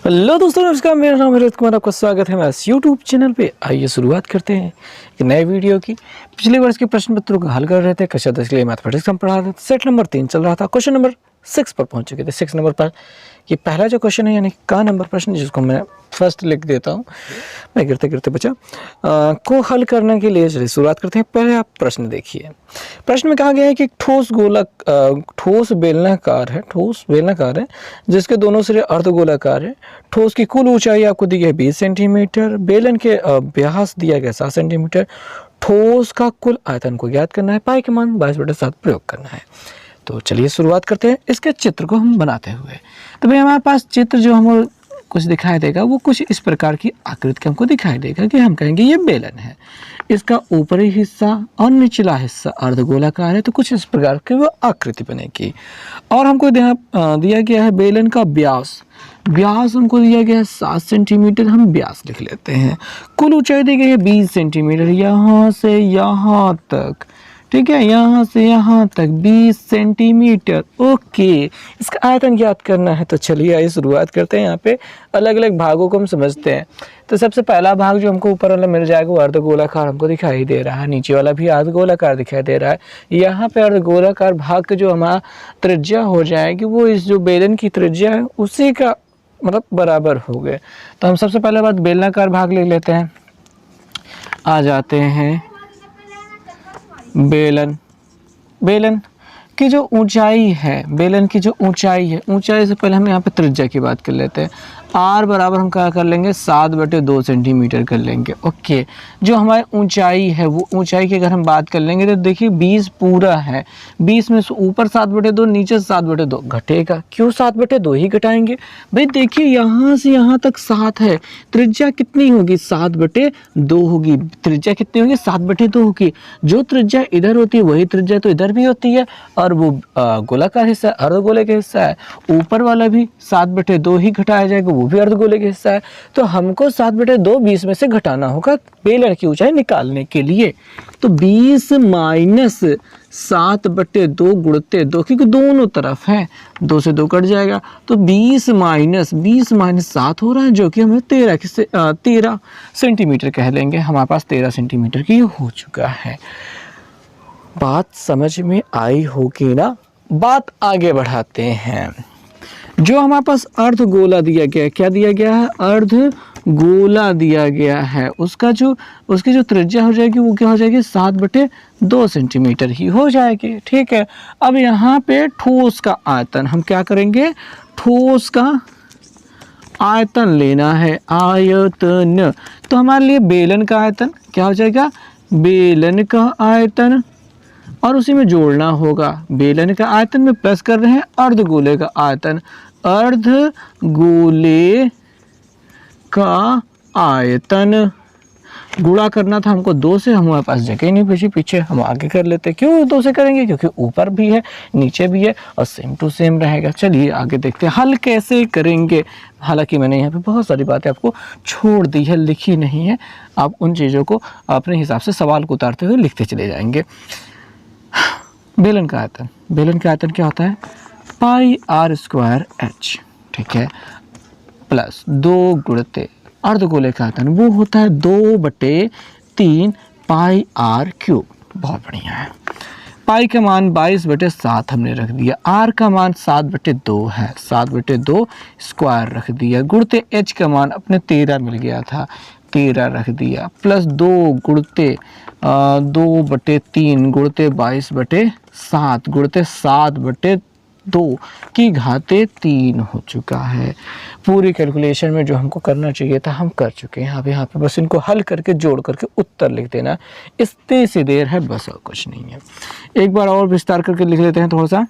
Hello दोस्तों, नमस्कार। मेरा नाम है रोहित कुमार। आपका स्वागत है हमारे यूट्यूब चैनल पे। आइए शुरुआत करते हैं एक नए वीडियो की। पिछले वर्ष के प्रश्न पत्रों को हल कर रहे थे। कक्षा 10 के लिए मैथमेटिक्स हम पढ़ा रहे थे। सेट नंबर 3 चल रहा था। क्वेश्चन नंबर 6 पर पहुंच चुके थे। 6 नंबर पर ये पहला जो क्वेश्चन है, यानी का नंबर प्रश्न, जिसको मैं फर्स्ट लिख देता हूँ, मैं गिरते गिरते बचा, को हल करने के लिए चलिए शुरुआत करते हैं। पहले आप प्रश्न देखिए। प्रश्न में कहा गया है कि ठोस बेलनाकार है जिसके दोनों सिरे अर्धगोलाकार है। ठोस की कुल ऊंचाई आपको दी है 20 सेंटीमीटर। बेलन के व्यास दिया गया 7 सेंटीमीटर। ठोस का कुल आयतन को ज्ञात करना है। पाई के मान 22/7 प्रयोग करना है। तो चलिए शुरुआत करते हैं इसके चित्र को हम बनाते हुए। तो भाई हमारे पास चित्र जो हम कुछ दिखाई देगा, वो कुछ इस प्रकार की आकृति हमको दिखाई देगा कि हम कहेंगे ये बेलन है। इसका ऊपरी हिस्सा और निचला हिस्सा अर्धगोलाकार है, तो कुछ इस प्रकार की वो आकृति बनेगी। और हमको दिया गया है बेलन का व्यास हमको दिया गया है 7 सेंटीमीटर। हम व्यास लिख लेते हैं। कुल ऊंचाई दी गई है 20 सेंटीमीटर, यहाँ से यहाँ तक, ठीक है, यहाँ से यहाँ तक 20 सेंटीमीटर। ओके, इसका आयतन ज्ञात करना है। तो चलिए आइए शुरुआत करते हैं। यहाँ पे अलग अलग भागों को हम समझते हैं। तो सबसे पहला भाग जो हमको ऊपर वाला मिल जाएगा वो अर्धगोलाकार हमको दिखाई दे रहा है। नीचे वाला भी अर्धगोलाकार दिखाई दे रहा है। यहाँ पे अर्धगोलाकार भाग का जो हमारा त्रिज्या हो जाएगी, वो इस जो बेलन की त्रिज्या है उसी का मतलब बराबर हो गए। तो हम सबसे पहले बात बेलनाकार भाग ले लेते हैं। आ जाते हैं बेलन की जो ऊंचाई है, बेलन की जो ऊंचाई है, ऊंचाई से पहले हम यहाँ पे त्रिज्या की बात कर लेते हैं। आर बराबर हम क्या कर लेंगे, 7/2 सेंटीमीटर कर लेंगे। ओके, जो हमारी ऊंचाई है, वो ऊंचाई की अगर हम बात कर लेंगे तो देखिए 20 पूरा है। 20 में से ऊपर 7/2, नीचे 7/2 घटेगा। क्यों 7/2 ही घटाएंगे भाई? देखिए यहाँ से यहाँ तक 7 है। त्रिज्या कितनी होगी? 7/2 होगी। त्रिज्या कितनी होगी? 7/2 होगी। जो त्रिज्या इधर होती है वही त्रिज्या तो इधर भी होती है। और वो गोलाकार हिस्सा, अर्धगोले का हिस्सा है। ऊपर वाला भी 7/2 ही घटाया जाएगा, वो भी अर्धगोले का हिस्सा है। तो हमको 7/2 20 में से घटाना होगा बेलन की ऊंचाई निकालने के लिए। तो 20 माइनस 7/2 गुणते 2, क्योंकि दोनों तरफ है, 2 से 2 कट जाएगा। तो 20 माइनस 7 हो रहा है, जो कि हमें 13 सेंटीमीटर कह लेंगे। हमारे पास 13 सेंटीमीटर की हो चुका है। बात समझ में आई होगी ना? बात आगे बढ़ाते हैं। जो हमारे पास अर्धगोला दिया गया है, क्या दिया गया है? अर्धगोला दिया गया है। उसकी जो त्रिज्या हो जाएगी वो क्या हो जाएगी? 7/2 सेंटीमीटर ही हो जाएगी। ठीक है। अब यहाँ पे ठोस का आयतन हम क्या करेंगे? ठोस का आयतन लेना है। आयतन तो हमारे लिए बेलन का आयतन क्या हो जाएगा? बेलन का आयतन, और उसी में जोड़ना होगा। बेलन का आयतन में प्लस कर रहे हैं अर्धगोले का आयतन। अर्धगोले का आयतन गुणा करना था हमको 2 से। हमारे पास जगह नहीं बची, पीछे हम आगे कर लेते। क्यों 2 से करेंगे? क्योंकि ऊपर भी है, नीचे भी है, और सेम टू सेम रहेगा। चलिए आगे देखते हैं हल कैसे करेंगे। हालांकि मैंने यहाँ पे बहुत सारी बातें आपको छोड़ दी है, लिखी नहीं है। आप उन चीज़ों को अपने हिसाब से सवाल को उतारते हुए लिखते चले जाएंगे। बेलन का आयतन क्या होता है? πr²h, ठीक है, प्लस 2 गुणते अर्धगोले का आयतन, वो होता है 2/3 πr³। बहुत बढ़िया है। पाई का मान 22/7 हमने रख दिया। आर का मान 7/2 है, 7/2 स्क्वायर रख दिया। गुणते एच का मान अपने 13 मिल गया था, 13 रख दिया। प्लस 2 गुणते 2/3 गुणते 22/7 गुणते 7/2 की घाते 3 हो चुका है। पूरी कैलकुलेशन में जो हमको करना चाहिए था हम कर चुके हैं। अब यहाँ पे बस इनको हल करके जोड़ करके उत्तर लिख देना। इतनी सी देर है, बस और कुछ नहीं है। एक बार और विस्तार करके लिख लेते हैं थोड़ा सा।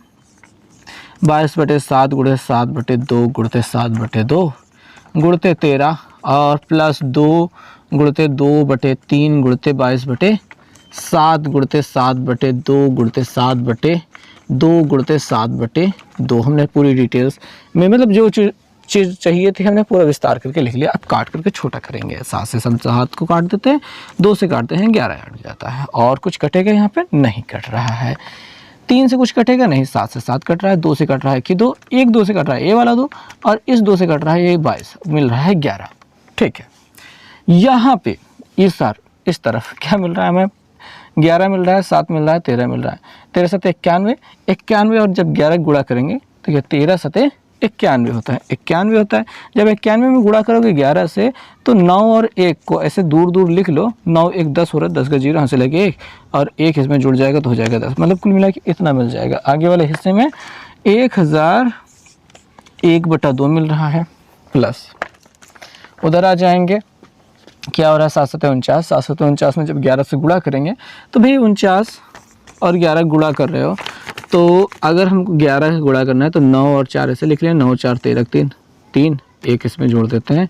22/7 गुणते 7/2 गुणते 7/2 गुणते 13, और प्लस 2 गुणते 2/3 गुणते 22/7 गुणते 7/2 गुणते 7/2 गुणते 7/2। हमने पूरी डिटेल्स में मतलब जो चीज़ चाहिए थी हमने पूरा विस्तार करके लिख लिया। अब काट करके छोटा करेंगे। 7 से 7 को काट देते हैं, 2 से काटते हैं 11 हट जाता है। और कुछ कटेगा यहाँ पे? नहीं कट रहा है। 3 से कुछ कटेगा नहीं, 7 से 7 कट रहा है, 2 से कट रहा है कि 2, 1 2 से कट रहा है ये वाला 2, और इस 2 से कट रहा है ये 22, मिल रहा है 11। ठीक है, यहाँ पे इस तरफ क्या मिल रहा है हमें, 11 मिल रहा है, 7 मिल रहा है, 13 मिल रहा है, 13 7 91, 91 और जब 11 गुणा करेंगे तो ये 13 7 91 होता है, 91 होता है। जब 91 में गुणा करोगे 11 से तो 9 और 1 को ऐसे दूर दूर लिख लो, 9 1 10 हो रहा है, 10 का 0 यहाँ से लगे 1 और 1 इसमें जुड़ जाएगा तो हो जाएगा 10, मतलब कुल मिला के इतना मिल जाएगा। आगे वाले हिस्से में 1001/2 मिल रहा है, प्लस उधर आ जाएंगे, क्या हो रहा है 7 7 49, 7 7 49 में जब 11 से गुणा करेंगे तो भाई 49 और 11 गुणा कर रहे हो, तो अगर हमको 11 का गुणा करना है तो 9 और 4 ऐसे लिख लें, 9 4 13 3 1 इसमें जोड़ देते हैं,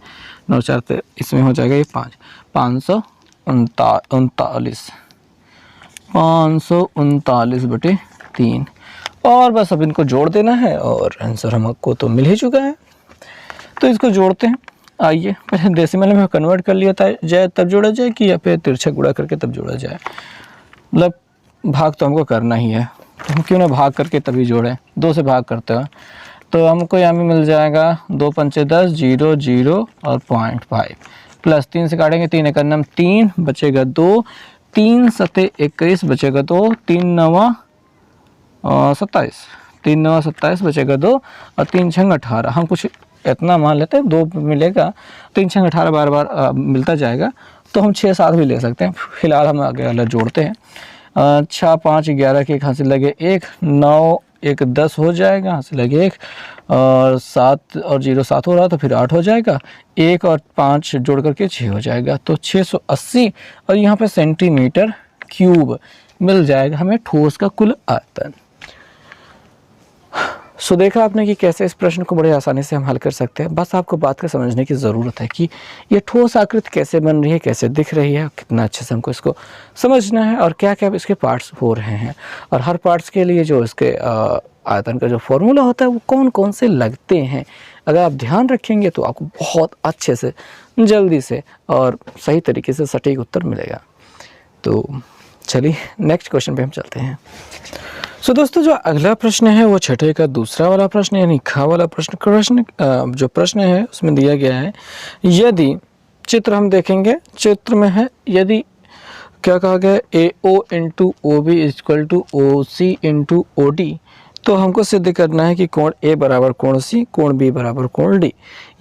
9 4 13 इसमें हो जाएगा ये 5 539/3 और बस अब इनको जोड़ देना है और आंसर हमको तो मिल ही चुका है। तो इसको जोड़ते हैं, आइए पहले डेसिमल में कन्वर्ट कर लिया था जाए तब जोड़ा जाए कि या फिर तिरछा गुणा करके तब जोड़ा जाए, मतलब भाग तो हमको करना ही है तो हम क्यों ना भाग करके तभी जोड़ें। 2 से भाग करते हैं तो हमको यहाँ में मिल जाएगा 2 5 10 0 0 और 0.5 प्लस 3 से काटेंगे 3 1 9 3 बचेगा 2, 3 7 21 बचेगा 2, 3 9 27, 3 9 27 बचेगा 2 और 3 6 18, हम कुछ इतना मान लेते हैं 2 मिलेगा, 3 6 18 बार बार मिलता जाएगा तो हम 6 7 भी ले सकते हैं। फिलहाल हम आगे वाला जोड़ते हैं, 6 5 11 के एक हाथ से लगे 1, 9 1 10 हो जाएगा, यहाँ से लगे 1 और 7 और 0 7 हो रहा तो फिर 8 हो जाएगा, 1 और 5 जोड़ करके 6 हो जाएगा, तो 680 और यहाँ पे सेंटीमीटर क्यूब मिल जाएगा हमें ठोस का कुल आयतन। सो देखा आपने कि कैसे इस प्रश्न को बड़े आसानी से हम हल कर सकते हैं। बस आपको बात का समझने की ज़रूरत है कि ये ठोस आकृति कैसे बन रही है, कैसे दिख रही है, कितना अच्छे से हमको इसको समझना है और क्या क्या इसके पार्ट्स हो रहे हैं और हर पार्ट्स के लिए जो इसके आयतन का जो फॉर्मूला होता है वो कौन कौन से लगते हैं। अगर आप ध्यान रखेंगे तो आपको बहुत अच्छे से जल्दी से और सही तरीके से सटीक उत्तर मिलेगा। तो चलिए नेक्स्ट क्वेश्चन पे हम चलते हैं। सो दोस्तों जो अगला प्रश्न है वो छठे का दूसरा वाला प्रश्न यानी खा वाला प्रश्न जो प्रश्न है उसमें दिया गया है, यदि चित्र हम देखेंगे, चित्र में है यदि क्या कहा गया AO into OB equal to OC into OD, तो हमको सिद्ध करना है कि कोण A बराबर कोण C, कोण B बराबर कोण D।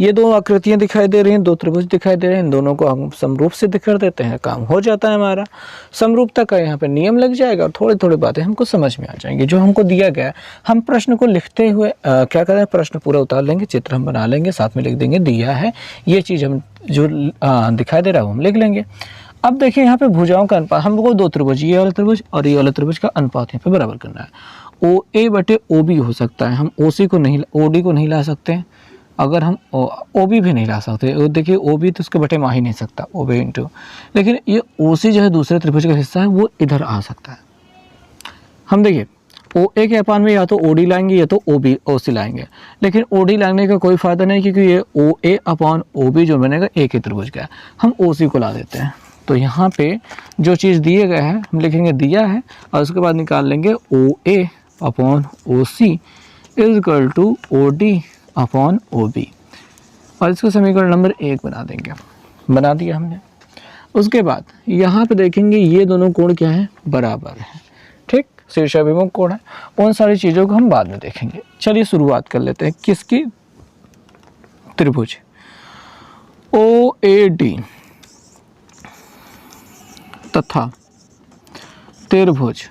ये दो आकृतियां दिखाई दे रही हैं, दो त्रिभुज दिखाई दे रहे हैं, इन दोनों को हम समरूप सिद्ध कर देते हैं, काम हो जाता है हमारा। समरूपता का यहाँ पे नियम लग जाएगा और थोड़ी थोड़ी बातें हमको समझ में आ जाएंगी। जो हमको दिया गया हम प्रश्न को लिखते हुए क्या करें, प्रश्न पूरा उतार लेंगे, चित्र हम बना लेंगे, साथ में लिख देंगे दिया है, ये चीज़ हम जो दिखाई दे रहा है वो हम लिख लेंगे। अब देखिए यहाँ पे भुजाओं का अनुपात, हमको दो त्रिभुज, ये वाला त्रिभुज और ये वाला त्रिभुज का अनुपात यहाँ पे बराबर करना है। OA बटे OB हो सकता है, हम OC को नहीं, OD को नहीं ला सकते, अगर हम OB भी नहीं ला सकते। देखिए OB तो उसके बटे मा ही नहीं सकता, OB इंटू, लेकिन ये OC जो है दूसरे त्रिभुज का हिस्सा है वो इधर आ सकता है। हम देखिए OA के अपान में या तो OD लाएंगे या तो OC लाएंगे, लेकिन OD लाने का कोई फ़ायदा नहीं क्योंकि ये OA अपान OB जो बनेगा एक ही त्रिभुज का है, हम OC को ला देते हैं। तो यहाँ पे जो चीज़ दिए गए हैं हम लिखेंगे दिया है और उसके बाद निकाल लेंगे OA upon OC is equal to OD upon OB और इसको समीकरण नंबर 1 बना देंगे, बना दिया हमने। उसके बाद यहाँ पे देखेंगे ये दोनों कोण क्या है, बराबर है, ठीक, शीर्षाभिमुख कोण है। उन सारी चीज़ों को हम बाद में देखेंगे। चलिए शुरुआत कर लेते हैं किसकी, त्रिभुज OAD तथा त्रिभुज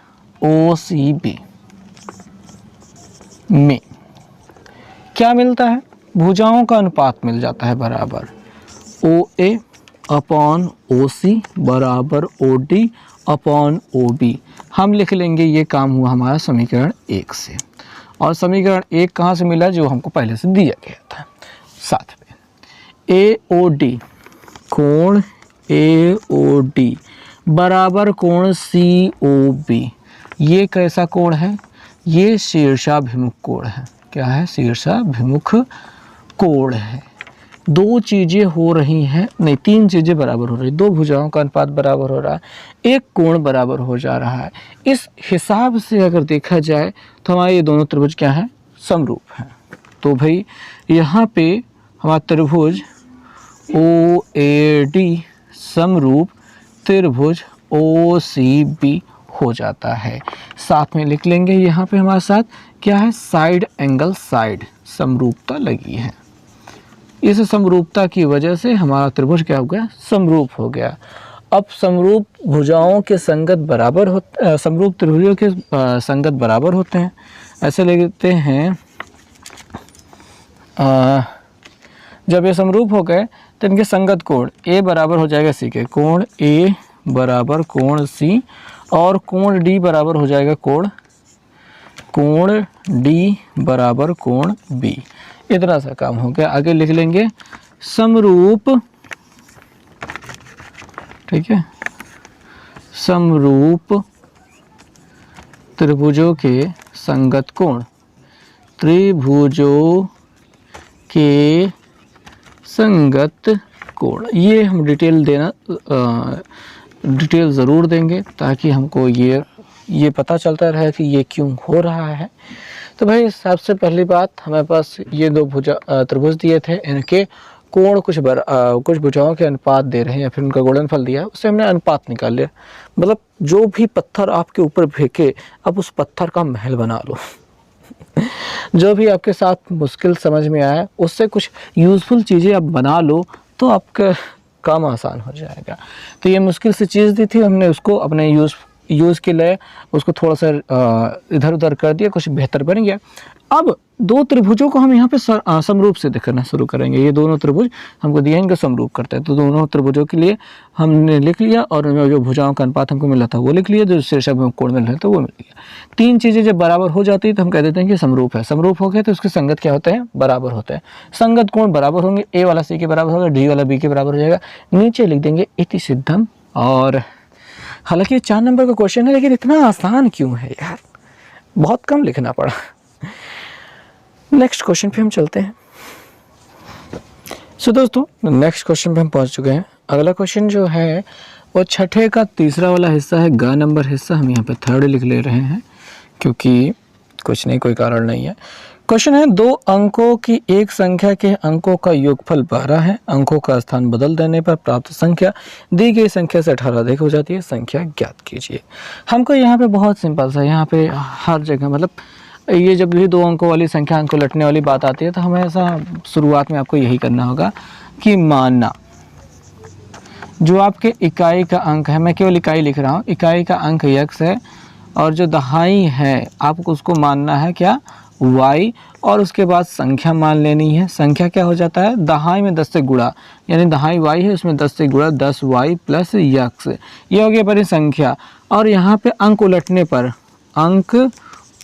OCB में क्या मिलता है, भुजाओं का अनुपात मिल जाता है बराबर OA अपॉन OC बराबर OD अपॉन OB। हम लिख लेंगे ये काम हुआ हमारा समीकरण 1 से, और समीकरण 1 कहाँ से मिला, जो हमको पहले से दिया गया था। साथ में AOD कोण AOD बराबर कोण COB, ये कैसा कोण है, ये शीर्षाभिमुख कोण है। क्या है, शीर्षाभिमुख कोण है। दो चीज़ें हो रही हैं, नहीं तीन चीज़ें बराबर हो रही, दो भुजाओं का अनुपात बराबर हो रहा है, एक कोण बराबर हो जा रहा है, इस हिसाब से अगर देखा जाए तो हमारे ये दोनों त्रिभुज क्या हैं, समरूप हैं। तो भाई यहाँ पे हमारा त्रिभुज OAD समरूप त्रिभुज OCB हो जाता है। साथ में लिख लेंगे यहाँ पे हमारे साथ क्या है, साइड एंगल साइड, समरूपता लगी है। इस समरूपता की वजह से हमारा त्रिभुज क्या हो गया, समरूप हो गया। अब समरूप भुजाओं के संगत बराबर होते, समरूप त्रिभुजों के संगत बराबर होते हैं। ऐसे लेते हैं जब ये समरूप हो गए तो इनके संगत कोण A बराबर हो जाएगा C के, कोण A बराबर कोण C, और कोण D बराबर हो जाएगा कोण D बराबर कोण B। इतना सा काम हो गया। आगे लिख लेंगे समरूप, ठीक है, समरूप त्रिभुजों के संगत कोण, त्रिभुजों के संगत कोण, ये हम डिटेल ज़रूर देंगे ताकि हमको ये पता चलता रहे कि ये क्यों हो रहा है। तो भाई सबसे पहली बात, हमारे पास ये दो त्रिभुज दिए थे, इनके कोण कुछ भुजाओं के अनुपात दे रहे हैं या फिर उनका गुणनफल दिया है, उससे हमने अनुपात निकाल लिया। मतलब जो भी पत्थर आपके ऊपर फेंके आप उस पत्थर का महल बना लो जो भी आपके साथ मुश्किल समझ में आया उससे कुछ यूज़फुल चीज़ें आप बना लो तो आपका काम आसान हो जाएगा। तो ये मुश्किल सी चीज़ दी थी, हमने उसको अपने यूज़ के लिए उसको थोड़ा सा इधर उधर कर दिया, कुछ बेहतर बन गया। अब दो त्रिभुजों को हम यहाँ पे समरूप से देखना शुरू करेंगे। ये दोनों त्रिभुज हमको दिए, इनका समरूप करते हैं। तो दोनों त्रिभुजों के लिए हमने लिख लिया और जो भुजाओं का अनुपात हमको मिला था वो लिख लिया, जो शीर्षक में कोण मिल रहा था वो मिल गया। तीन चीज़ें जब बराबर हो जाती है तो हम कह देते हैं कि समरूप है। समरूप हो गया तो उसके संगत क्या होते हैं, बराबर होते हैं। संगत कोण बराबर होंगे, A वाला C के बराबर होगा, D वाला B के बराबर हो जाएगा। नीचे लिख देंगे इति सिद्धम। और हालांकि ये 4 नंबर का क्वेश्चन है लेकिन इतना आसान क्यों है यार, बहुत कम लिखना पड़ा। नेक्स्ट क्वेश्चन पे हम चलते हैं। सो दोस्तों नेक्स्ट क्वेश्चन पे हम पहुंच चुके हैं। अगला क्वेश्चन जो है वो छठे का तीसरा वाला हिस्सा है, ग नंबर हिस्सा। हम यहाँ पे थर्ड लिख ले रहे हैं क्योंकि कुछ नहीं, कोई कारण नहीं है। क्वेश्चन है, 2 अंकों की एक संख्या के अंकों का योगफल 12 है। अंकों का स्थान बदल देने पर प्राप्त संख्या दी गई संख्या से 18 अधिक हो जाती है। संख्या ज्ञात कीजिए। हमको यहाँ पे बहुत सिंपल सा, यहाँ पे हर जगह मतलब ये जब भी 2 अंकों वाली संख्या, अंक उलटने वाली बात आती है तो हमें ऐसा शुरुआत में आपको यही करना होगा कि मानना जो आपके इकाई का अंक है, मैं केवल इकाई लिख रहा हूँ, इकाई का अंक x है और जो दहाई है आपको उसको मानना है क्या, y, और उसके बाद संख्या मान लेनी है। संख्या क्या हो जाता है, दहाई में 10 से गुणा, यानी दहाई y है उसमें 10 से गुणा 10y प्लस x, ये हो गया हमारी संख्या। और यहाँ पे अंक उलटने पर, अंक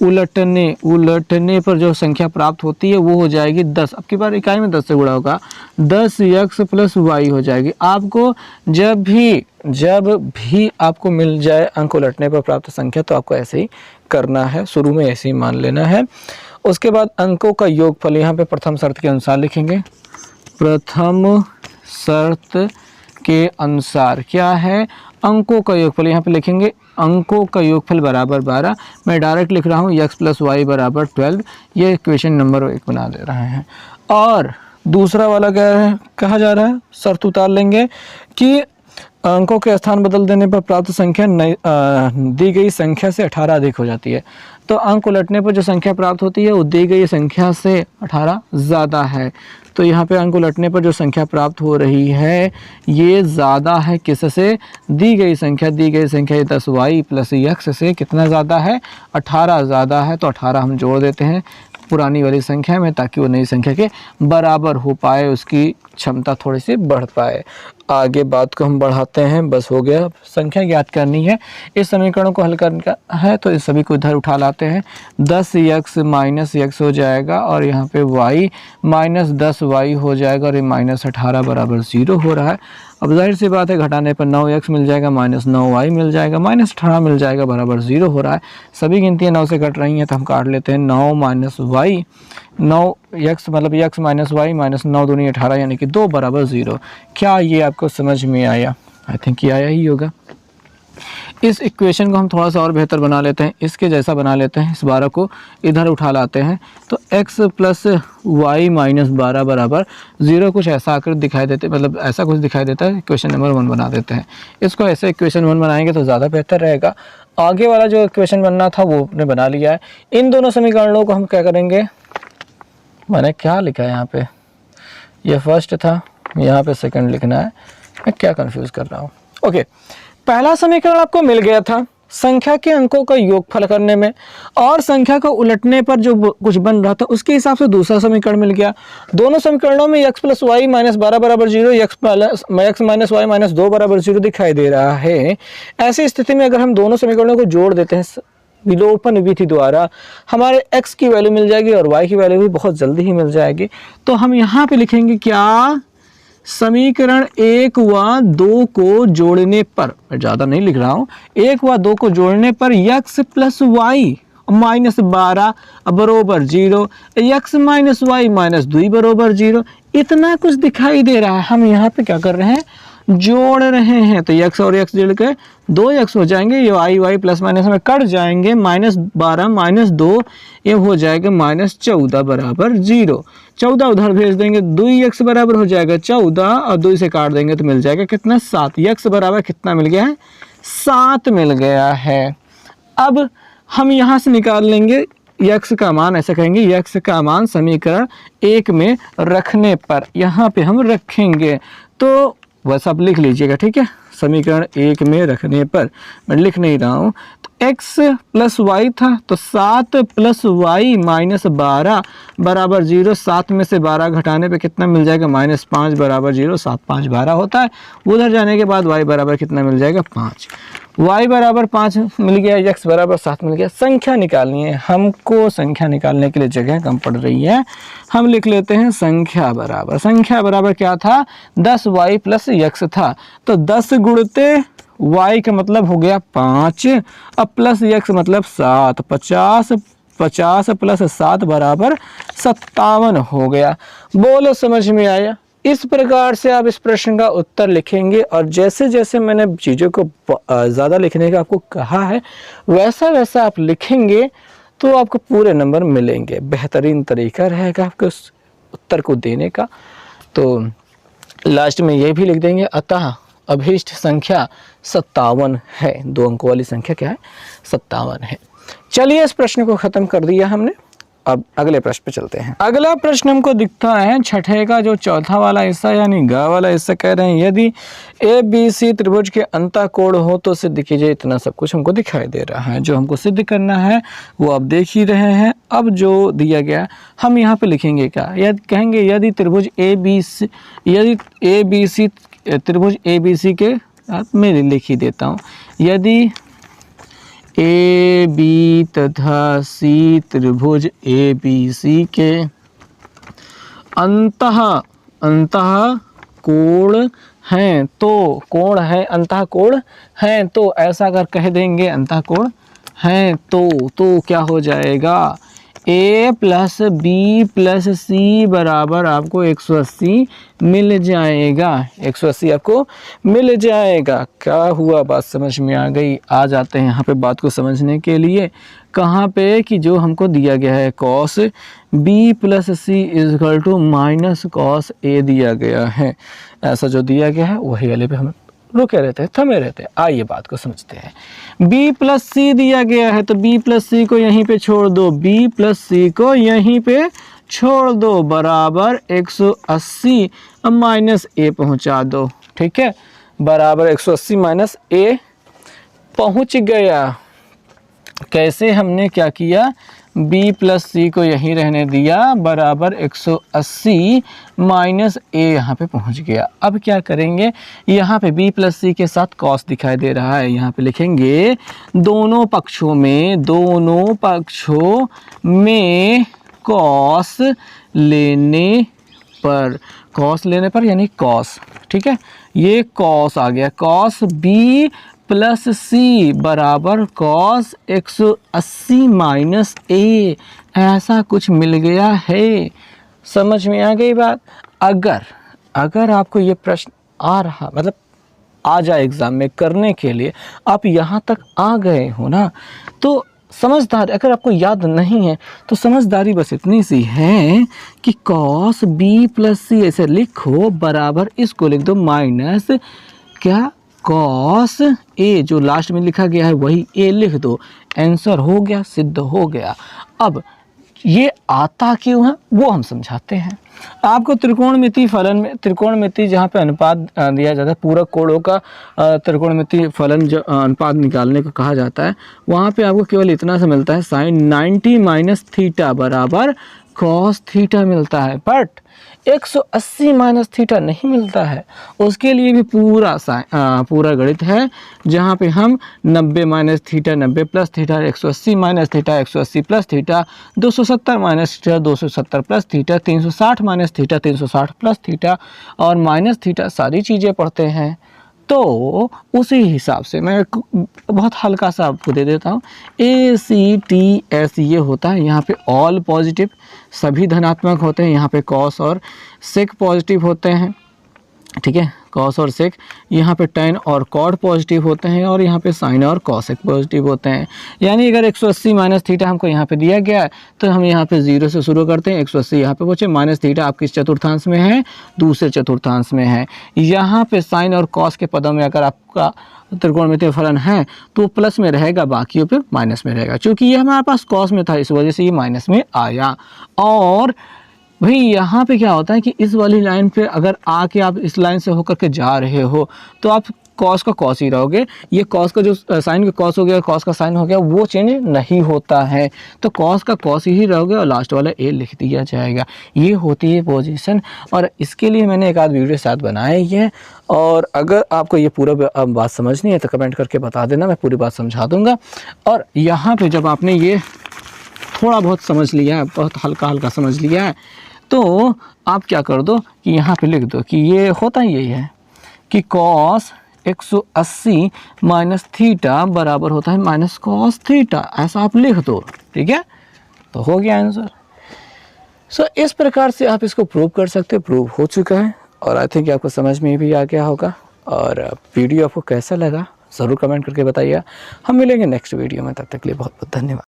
उलटने पर जो संख्या प्राप्त होती है वो हो जाएगी 10। अब की बार इकाई में 10 से गुणा होगा, 10x प्लस y हो जाएगी। आपको जब भी आपको मिल जाए अंक उलटने पर प्राप्त संख्या तो आपको ऐसे ही करना है, शुरू में ऐसे ही मान लेना है। उसके बाद अंकों का योगफल यहाँ पे प्रथम शर्त के अनुसार लिखेंगे। प्रथम शर्त के अनुसार क्या है, अंकों का योगफल यहाँ पे लिखेंगे, अंकों का योगफल बराबर 12। मैं डायरेक्ट लिख रहा हूँ x प्लस वाई बराबर 12, ये इक्वेशन नंबर 1 बना दे रहे हैं। और दूसरा वाला क्या है, कहा जा रहा है, शर्त उतार लेंगे कि अंकों के स्थान बदल देने पर प्राप्त संख्या दी गई संख्या से 18 अधिक हो जाती है। तो अंक उलटने पर जो संख्या प्राप्त होती है वो दी गई संख्या से 18 ज़्यादा है। तो यहाँ पे अंक उलटने पर जो संख्या प्राप्त हो रही है ये ज़्यादा है किससे, दी गई संख्या 10y प्लस x से कितना ज़्यादा है, 18 ज़्यादा है। तो 18 हम जोड़ देते हैं पुरानी वाली संख्या में ताकि वो नई संख्या के बराबर हो पाए, उसकी क्षमता थोड़ी सी बढ़ पाए। आगे बात को हम बढ़ाते हैं, बस हो गया, संख्या ज्ञात करनी है। इस समीकरण को हल करना है तो इस सभी को इधर उठा लाते हैं, 10x माइनस x हो जाएगा और यहाँ पे y माइनस 10y हो जाएगा और ये माइनस 18 बराबर 0 हो रहा है। अब जाहिर सी बात है घटाने पर 9x मिल जाएगा माइनस 9y मिल जाएगा, माइनस 18 मिल जाएगा बराबर 0 हो रहा है। सभी गिनतियाँ 9 से कट रही हैं तो हम काट लेते हैं 9 माइनस y 9 x मतलब x माइनस वाई माइनस 9 दूनी 18 यानी कि 2 बराबर 0। क्या ये आपको समझ में आया? आई थिंक ये आया ही होगा। इस इक्वेशन को हम थोड़ा सा और बेहतर बना लेते हैं, इसके जैसा बना लेते हैं। इस 12 को इधर उठा लाते हैं तो x प्लस वाई माइनस 12 बराबर 0 कुछ ऐसा आकर दिखाई देते, मतलब ऐसा कुछ दिखाई देता है। इक्वेशन नंबर 1 बना देते हैं इसको। ऐसे इक्वेशन 1 बनाएंगे तो ज़्यादा बेहतर रहेगा। आगे वाला जो इक्वेशन बनना था वो हमने बना लिया है। इन दोनों समीकरणों को हम क्या करेंगे, मैंने क्या लिखा है यहाँ पे, ये फर्स्ट था, यहाँ पे सेकंड लिखना है, मैं क्या कंफ्यूज कर रहा हूँ। ओके, पहला समीकरण आपको मिल गया था संख्या के अंकों का योगफल करने में, और संख्या को उलटने पर जो कुछ बन रहा था उसके हिसाब से दूसरा समीकरण मिल गया। दोनों समीकरणों में x प्लस वाई माइनस 12 बराबर 0, x माइनस वाई माइनस 2 बराबर 0 दिखाई दे रहा है। ऐसी स्थिति में अगर हम दोनों समीकरणों को जोड़ देते हैं विलोपन विधि द्वारा, हमारे x की वैल्यू मिल जाएगी और y की वैल्यू भी बहुत जल्दी ही मिल जाएगी। तो हम यहाँ पे लिखेंगे क्या, समीकरण 1 व 2 को जोड़ने पर, मैं ज़्यादा नहीं लिख रहा हूँ, 1 व 2 को जोड़ने पर x प्लस वाई माइनस 12 बरोबर 0, x माइनस वाई माइनस 2 बरोबर 0, इतना कुछ दिखाई दे रहा है। हम यहाँ पे क्या कर रहे हैं, जोड़ रहे हैं। तो x और x जोड़ के 2x हो जाएंगे, ये y प्लस माइनस में कट जाएंगे, माइनस 12 माइनस 2 ये हो जाएगा माइनस 14 बराबर 0। 14 उधर भेज देंगे, 2x बराबर हो जाएगा 14 और 2 से काट देंगे तो मिल जाएगा कितना, 7। x बराबर कितना मिल गया है, 7 मिल गया है। अब हम यहाँ से निकाल लेंगे x का मान, ऐसा कहेंगे x का मान समीकरण 1 में रखने पर, यहाँ पे हम रखेंगे। तो बस आप लिख लीजिएगा, ठीक है। समीकरण 1 में रखने पर, मैं लिख नहीं रहा हूँ, तो x प्लस वाई था तो 7 प्लस वाई माइनस 12 बराबर 0। 7 में से 12 घटाने पे कितना मिल जाएगा, माइनस 5 बराबर 0। 7 5 12 होता है। उधर जाने के बाद y बराबर कितना मिल जाएगा, 5। y बराबर 5 मिल गया, x बराबर 7 मिल गया। संख्या निकालनी है हमको, संख्या निकालने के लिए जगह कम पड़ रही है, हम लिख लेते हैं संख्या बराबर क्या था, 10y प्लस x था। तो 10 गुणते y का मतलब हो गया 5, अब प्लस x मतलब 7, 50 प्लस 7 बराबर 57 हो गया। बोलो समझ में आया? इस प्रकार से आप इस प्रश्न का उत्तर लिखेंगे, और जैसे जैसे मैंने चीज़ों को ज़्यादा लिखने का आपको कहा है वैसा वैसा आप लिखेंगे तो आपको पूरे नंबर मिलेंगे। बेहतरीन तरीका रहेगा आपके उस उत्तर को देने का। तो लास्ट में ये भी लिख देंगे, अतः अभीष्ट संख्या 57 है। 2 अंकों वाली संख्या क्या है, 57 है। चलिए इस प्रश्न को ख़त्म कर दिया हमने, अब अगले प्रश्न पे चलते हैं। अगला प्रश्न हमको दिखता है छठे का जो चौथा वाला हिस्सा यानी ग वाला हिस्सा। कह रहे हैं यदि ABC त्रिभुज के अंतःकोण हो तो सिद्ध कीजिए। इतना सब कुछ हमको दिखाई दे रहा है, जो हमको सिद्ध करना है वो आप देख ही रहे हैं। अब जो दिया गया हम यहाँ पे लिखेंगे क्या, यदि कहेंगे यदि त्रिभुज ABC त्रिभुज ABC के, मैं लिख ही देता हूँ, यदि AB तथा C त्रिभुज ABC के अंतः कोण हैं तो, कोण है अंतः कोण हैं तो, ऐसा अगर कह देंगे अंतः कोण हैं तो क्या हो जाएगा, A plus B plus C बराबर आपको 180 मिल जाएगा। 180 आपको मिल जाएगा। क्या हुआ, बात समझ में आ गई? आ जाते हैं यहाँ पे बात को समझने के लिए। कहाँ पे कि जो हमको दिया गया है cos B plus C is equal to minus cos A दिया गया है। ऐसा जो दिया गया है वही वाले पे हम रुके रहते हैं, थमे रहते हैं। आइए बात को समझते हैं। B प्लस सी दिया गया है तो B प्लस सी को यहीं पे छोड़ दो, B प्लस सी को यहीं पे छोड़ दो, बराबर 180 माइनस A पहुंचा दो। ठीक है, बराबर 180 माइनस A पहुंच गया। कैसे, हमने क्या किया, B प्लस सी को यहीं रहने दिया, बराबर 180 माइनस A यहाँ पे पहुँच गया। अब क्या करेंगे, यहाँ पे B प्लस सी के साथ cos दिखाई दे रहा है, यहाँ पे लिखेंगे दोनों पक्षों में cos लेने पर यानी cos, ठीक है, ये cos आ गया। cos B प्लस सी बराबर cos 180 माइनस A, ऐसा कुछ मिल गया है। समझ में आ गई बात। अगर आपको ये प्रश्न आ रहा, मतलब आ जाए एग्ज़ाम में करने के लिए, आप यहाँ तक आ गए हो ना, तो समझदार, अगर आपको याद नहीं है तो समझदारी बस इतनी सी है कि cos b प्लस सी ऐसे लिखो, बराबर इसको लिख दो माइनस क्या, cos a, जो लास्ट में लिखा गया है वही a लिख दो। आंसर हो गया, सिद्ध हो गया। अब ये आता क्यों है वो हम समझाते हैं। आपको त्रिकोणमिति फलन में, त्रिकोणमिति जहाँ पे अनुपात दिया जाता है, पूरक कोणों का त्रिकोणमिति फलन जो अनुपात निकालने को कहा जाता है, वहाँ पे आपको केवल इतना सा मिलता है, साइन 90 माइनस थीटा बराबर कॉस थीटा मिलता है, बट 180 माइनस थीटा नहीं मिलता है। उसके लिए भी पूरा गणित है, जहाँ पे हम 90 minus theta, 90 plus theta, 180 minus theta, 180 plus theta, 270 minus theta, 270 plus theta, 360 minus theta, 360 plus theta और माइनस थीटा, सारी चीज़ें पढ़ते हैं। तो उसी हिसाब से मैं बहुत हल्का सा आपको दे देता हूँ। ACTS ये होता है, यहाँ पे ऑल पॉजिटिव, सभी धनात्मक होते हैं। यहाँ पे कॉस और सेक पॉजिटिव होते हैं, ठीक है, कॉस और सेक। यहाँ पे टेन और कॉड पॉजिटिव होते हैं और यहाँ पे साइन और कॉसेक पॉजिटिव होते हैं। यानी अगर 180 माइनस थीटा हमको यहाँ पे दिया गया है तो हम यहाँ पे 0 से शुरू करते हैं, 180 यहाँ पे पहुँचे, माइनस थीटा आपके चतुर्थांश में है, दूसरे चतुर्थांश में है। यहाँ पे साइन और कॉस के पदों में अगर आपका त्रिकोणमितीय फलन है तो प्लस में रहेगा, बाकियों पे माइनस में रहेगा। चूँकि ये हमारे पास कॉस में था, इस वजह से ये माइनस में आया। और भाई यहाँ पे क्या होता है कि इस वाली लाइन पे अगर आके आप इस लाइन से होकर के जा रहे हो तो आप कॉस का कॉस ही रहोगे। ये कॉस का जो साइन का कॉस हो गया, कॉस का साइन हो गया, वो चेंज नहीं होता है, तो कॉस का कॉस ही रहोगे और लास्ट वाला ए लिख दिया जाएगा। ये होती है पोजीशन, और इसके लिए मैंने एक आध वीडियो साथ बनाया ही है। और अगर आपको ये पूरा बात समझनी है तो कमेंट करके बता देना, मैं पूरी बात समझा दूँगा। और यहाँ पर जब आपने ये थोड़ा बहुत समझ लिया है, बहुत हल्का हल्का समझ लिया है, तो आप क्या कर दो कि यहाँ पे लिख दो कि ये होता ही यही है कि कॉस 180 माइनस थीटा बराबर होता है माइनस कॉस थीटा, ऐसा आप लिख दो, ठीक है, तो हो गया आंसर। सो इस प्रकार से आप इसको प्रूव कर सकते हो। प्रूव हो चुका है और आई थिंक आपको समझ में भी आ गया होगा। और वीडियो आपको कैसा लगा ज़रूर कमेंट करके बताइए। हम मिलेंगे नेक्स्ट वीडियो में, तब तक के लिए बहुत बहुत धन्यवाद।